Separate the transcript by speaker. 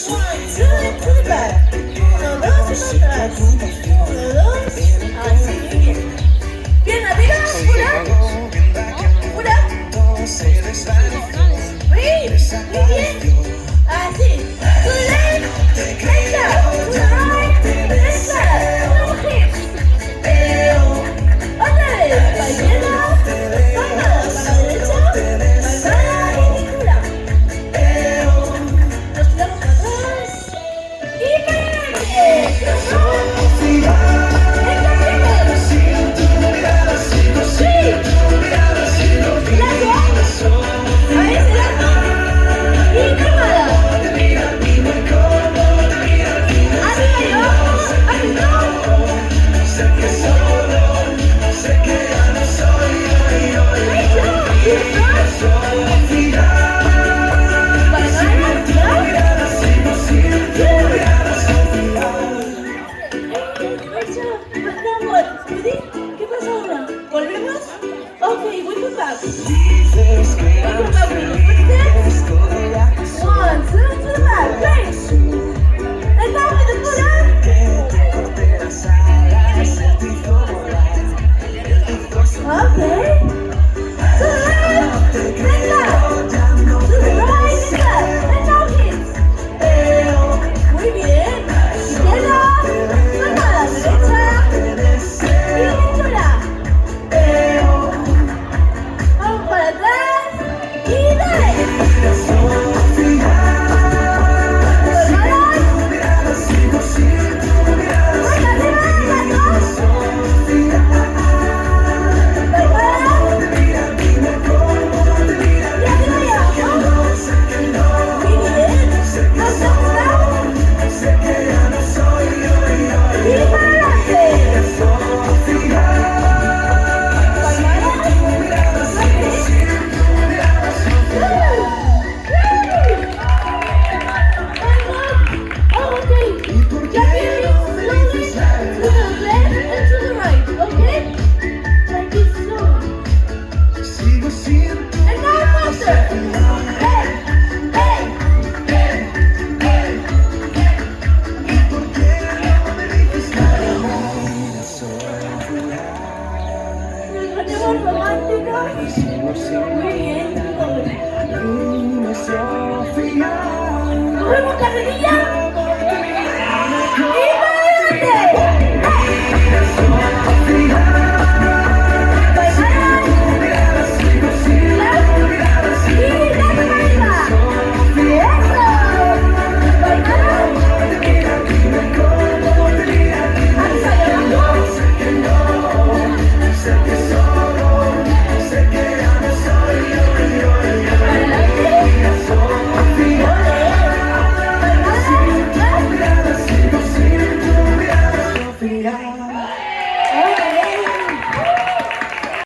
Speaker 1: One, two, and to the back. Uno, dos, y para atrás. Uno, dos. Así, muy bien. Pierna arriba, una. Muy bien. Así. To the left, left up. To the right, left up. Double hips. Otra vez. Para la izquierda, palmada. Para la derecha, palmada y cintura. Nos tiramos para atrás. Y para adelante. ¿Qué pasa ahora? ¿Volvemos? Ok, welcome back. Welcome back with the footsteps. One, two, to the back. Great. And now with the foot up. Okay. To the left, and left. To the right, and left. And now hips. Muy bien. Izquierda, palmada, derecha. Y cintura. Vamos para atrás. Y dale. Muy bien. ¿Cogemos carrerilla?